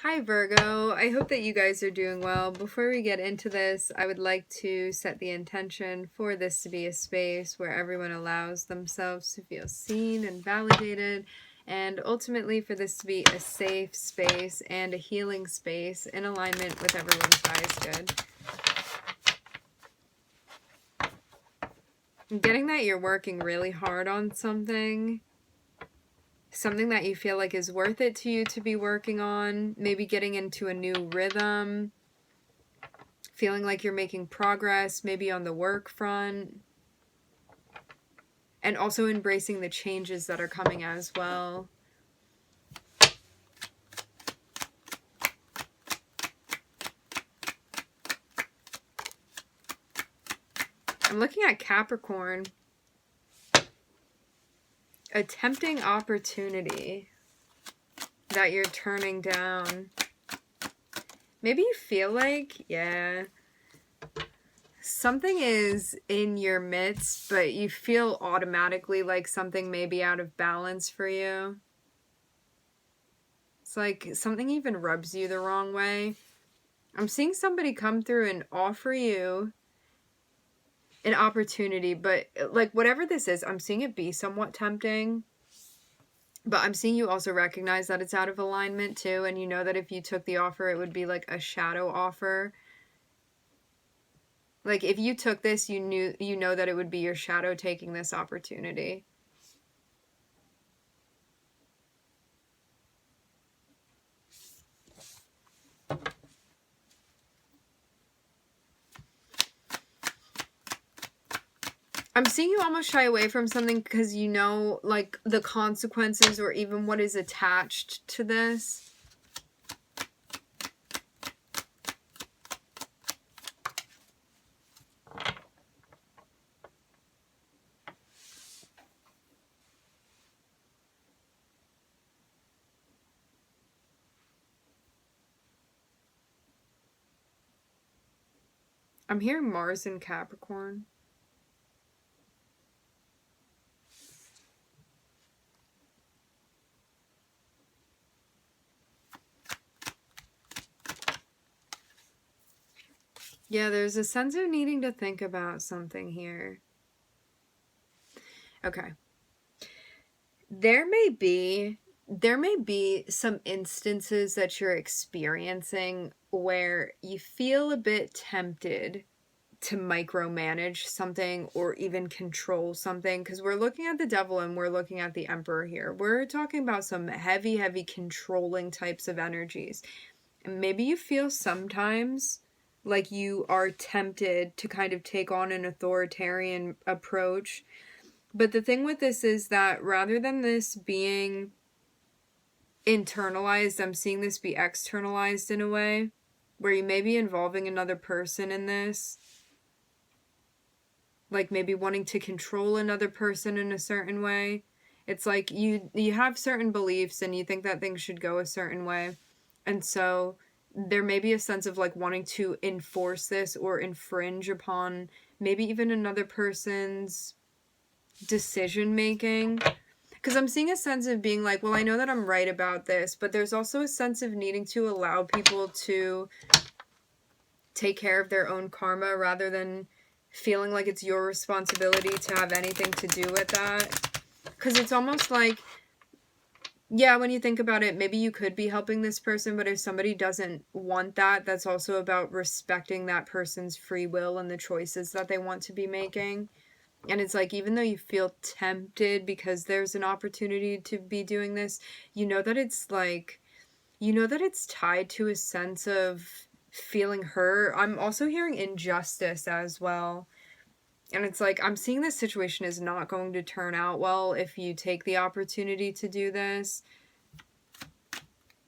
Hi Virgo, I hope that you guys are doing well. Before we get into this, I would like to set the intention for this to be a space where everyone allows themselves to feel seen and validated, and ultimately for this to be a safe space and a healing space in alignment with everyone's highest good. I'm getting that you're working really hard on something that you feel like is worth it to you to be working on, maybe getting into a new rhythm, feeling like you're making progress, maybe on the work front, and also embracing the changes that are coming as well. I'm looking at Capricorn, a tempting opportunity that you're turning down. Maybe you feel like, something is in your midst, but you feel automatically like something may be out of balance for you. It's like something even rubs you the wrong way. I'm seeing somebody come through and offer you an opportunity, but like whatever this is, I'm seeing it be somewhat tempting. But I'm seeing you also recognize that it's out of alignment too, and you know that if you took the offer, it would be like a shadow offer. Like if you took this, you know that it would be your shadow taking this opportunity. I'm seeing you almost shy away from something because you know like the consequences or even what is attached to this. I'm hearing Mars in Capricorn. Yeah, there's a sense of needing to think about something here. Okay. There may be some instances that you're experiencing where you feel a bit tempted to micromanage something or even control something, because we're looking at the devil and we're looking at the emperor here. We're talking about some heavy controlling types of energies. And maybe you feel sometimes like you are tempted to kind of take on an authoritarian approach. But the thing with this is that rather than this being internalized, I'm seeing this be externalized in a way where you may be involving another person in this. Like maybe wanting to control another person in a certain way. It's like you have certain beliefs and you think that things should go a certain way. And so there may be a sense of like wanting to enforce this or infringe upon maybe even another person's decision making. Because I'm seeing a sense of being like, well, I know that I'm right about this, but there's also a sense of needing to allow people to take care of their own karma rather than feeling like it's your responsibility to have anything to do with that. Because it's almost like, yeah, when you think about it, maybe you could be helping this person, but if somebody doesn't want that, that's also about respecting that person's free will and the choices that they want to be making. And it's like, even though you feel tempted because there's an opportunity to be doing this, you know that it's like, you know that it's tied to a sense of feeling hurt. I'm also hearing injustice as well. And it's like, I'm seeing this situation is not going to turn out well if you take the opportunity to do this.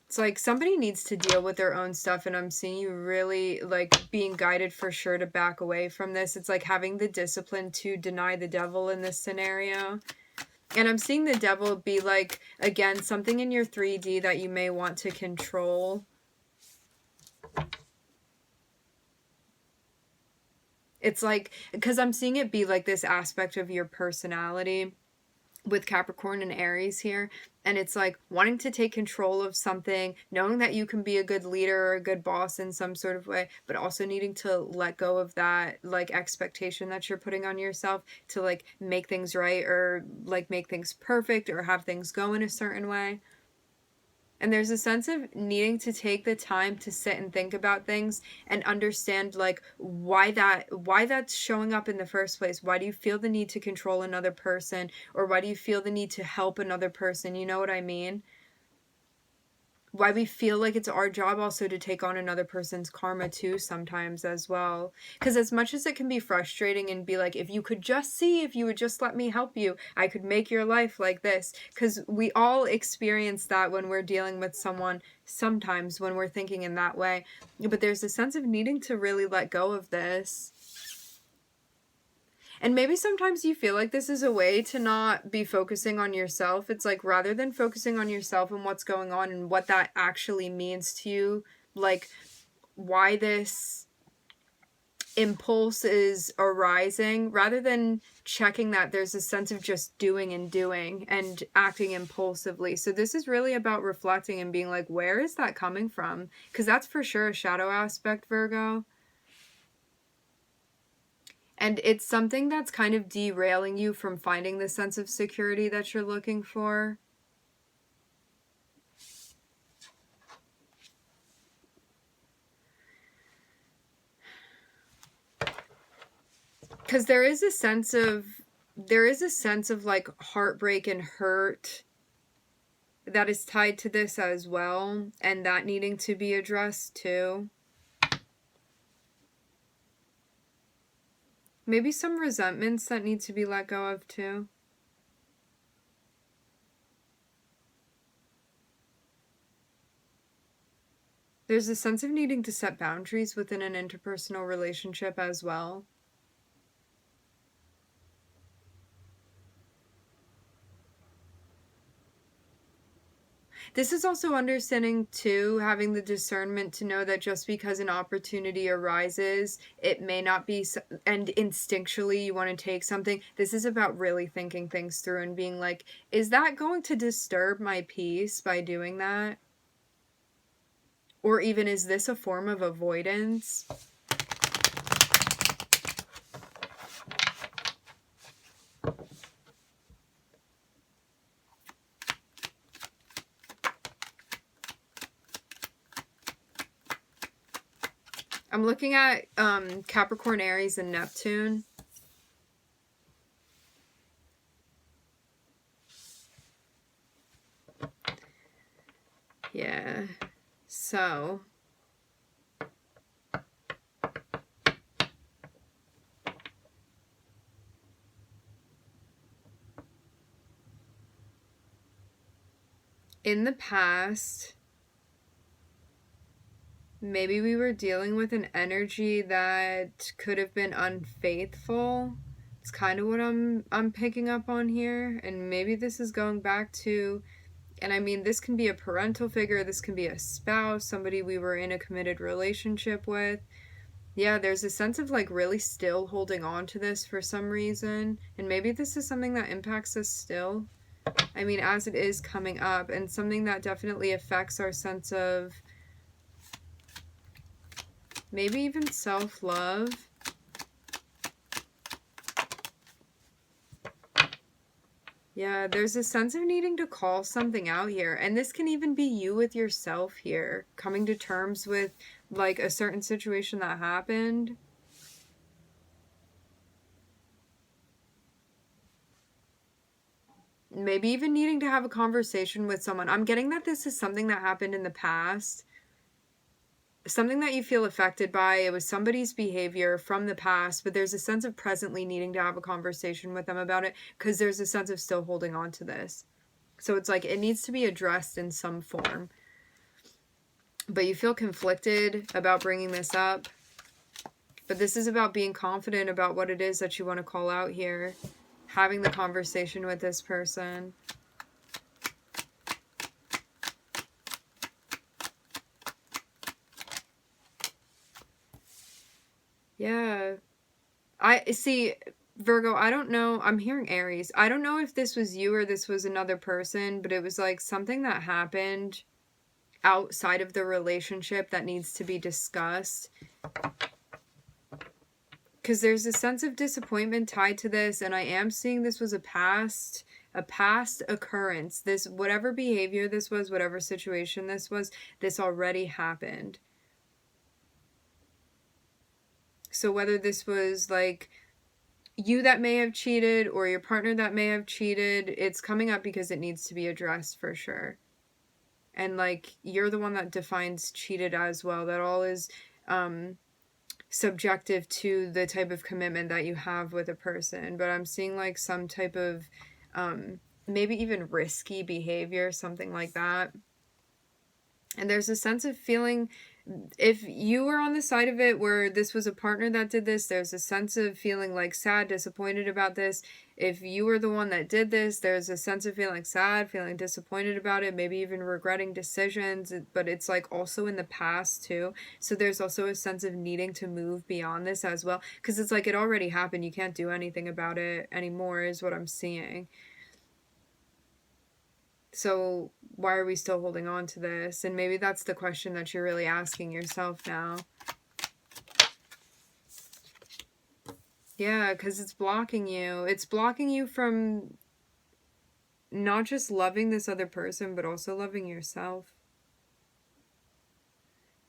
It's like somebody needs to deal with their own stuff, and I'm seeing you really like being guided for sure to back away from this. It's like having the discipline to deny the devil in this scenario. And I'm seeing the devil be like, again, something in your 3D that you may want to control. It's like, because I'm seeing it be like this aspect of your personality with Capricorn and Aries here, And it's like wanting to take control of something, knowing that you can be a good leader or a good boss in some sort of way, but also needing to let go of that like expectation that you're putting on yourself to like make things right or like make things perfect or have things go in a certain way. And there's a sense of needing to take the time to sit and think about things and understand like why that's showing up in the first place. Why do you feel the need to control another person, or why do you feel the need to help another person? You know what I mean? Why we feel like it's our job also to take on another person's karma too sometimes as well. Because as much as it can be frustrating and be like, if you could just see, if you would just let me help you, I could make your life like this. Because we all experience that when we're dealing with someone sometimes when we're thinking in that way. But there's a sense of needing to really let go of this. And maybe sometimes you feel like this is a way to not be focusing on yourself. It's like rather than focusing on yourself and what's going on and what that actually means to you, like why this impulse is arising, rather than checking that, there's a sense of just doing and acting impulsively. So this is really about reflecting and being like, where is that coming from? Because that's for sure a shadow aspect, Virgo. And it's something that's kind of derailing you from finding the sense of security that you're looking for. Because there is a sense of like heartbreak and hurt that is tied to this as well, and that needing to be addressed too. Maybe some resentments that need to be let go of too. There's a sense of needing to set boundaries within an interpersonal relationship as well. This is also understanding too, having the discernment to know that just because an opportunity arises, it may not be, and instinctually you want to take something. This is about really thinking things through and being like, is that going to disturb my peace by doing that? Or even, is this a form of avoidance? I'm looking at Capricorn, Aries, and Neptune. Yeah. So in the past, maybe we were dealing with an energy that could have been unfaithful. It's kind of what I'm picking up on here. And maybe this is going back to, and I mean, this can be a parental figure, this can be a spouse, somebody we were in a committed relationship with. Yeah, there's a sense of like really still holding on to this for some reason. And maybe this is something that impacts us still. I mean, as it is coming up, and something that definitely affects our sense of maybe even self-love. Yeah, there's a sense of needing to call something out here. And this can even be you with yourself here, coming to terms with like a certain situation that happened. Maybe even needing to have a conversation with someone. I'm getting that this is something that happened in the past. Something that you feel affected by. It was somebody's behavior from the past, but there's a sense of presently needing to have a conversation with them about it because there's a sense of still holding on to this. So it's like it needs to be addressed in some form. But you feel conflicted about bringing this up. But this is about being confident about what it is that you want to call out here. Having the conversation with this person. Yeah. I see, Virgo, I don't know. I'm hearing Aries. I don't know if this was you or this was another person, but it was like something that happened outside of the relationship that needs to be discussed. Because there's a sense of disappointment tied to this, and I am seeing this was a past occurrence. This, whatever behavior this was, whatever situation this was, this already happened. So whether this was like you that may have cheated or your partner that may have cheated, it's coming up because it needs to be addressed for sure. And like, you're the one that defines cheated as well. That all is subjective to the type of commitment that you have with a person. But I'm seeing like some type of maybe even risky behavior, something like that. And there's a sense of feeling, if you were on the side of it where this was a partner that did this, there's a sense of feeling like sad, disappointed about this. If you were the one that did this, there's a sense of feeling sad, feeling disappointed about it, maybe even regretting decisions, but it's like also in the past too. So there's also a sense of needing to move beyond this as well, because it's like it already happened. You can't do anything about it anymore is what I'm seeing. So why are we still holding on to this? And maybe that's the question that you're really asking yourself now. Yeah, because it's blocking you. It's blocking you from not just loving this other person, but also loving yourself.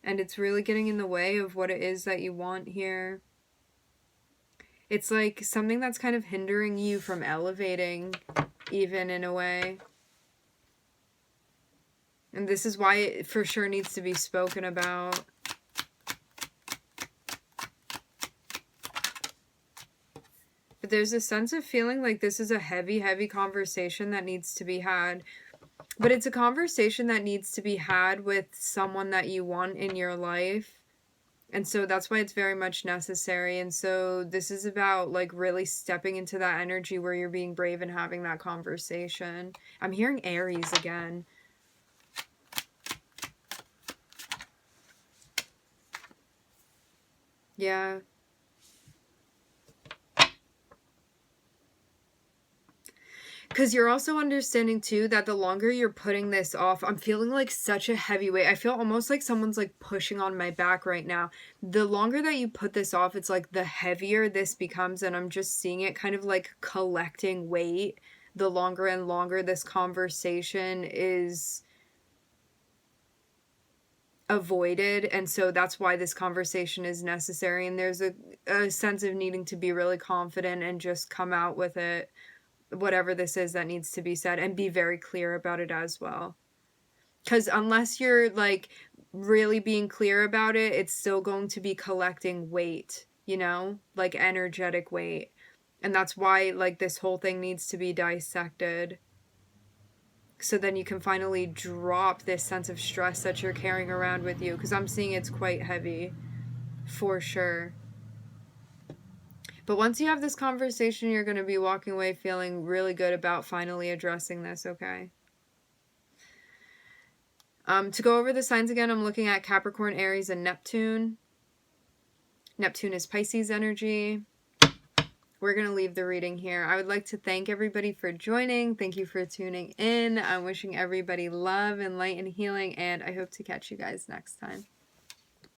And it's really getting in the way of what it is that you want here. It's like something that's kind of hindering you from elevating, even in a way. And this is why it for sure needs to be spoken about. But there's a sense of feeling like this is a heavy, heavy conversation that needs to be had. But it's a conversation that needs to be had with someone that you want in your life. And so that's why it's very much necessary. And so this is about like really stepping into that energy where you're being brave and having that conversation. I'm hearing Aries again. Yeah. Because you're also understanding too that the longer you're putting this off, I'm feeling like such a heavy weight. I feel almost like someone's like pushing on my back right now. The longer that you put this off, it's like the heavier this becomes, and I'm just seeing it kind of like collecting weight. The longer and longer this conversation is avoided, and so that's why this conversation is necessary. And there's a sense of needing to be really confident and just come out with it, whatever this is that needs to be said, and be very clear about it as well. Because unless you're like really being clear about it, it's still going to be collecting weight, you know, like energetic weight. And that's why like this whole thing needs to be dissected. So then you can finally drop this sense of stress that you're carrying around with you. Because I'm seeing it's quite heavy, for sure. But once you have this conversation, you're going to be walking away feeling really good about finally addressing this, okay? To go over the signs again, I'm looking at Capricorn, Aries, and Neptune. Neptune is Pisces energy. We're going to leave the reading here. I would like to thank everybody for joining. Thank you for tuning in. I'm wishing everybody love and light and healing, and I hope to catch you guys next time.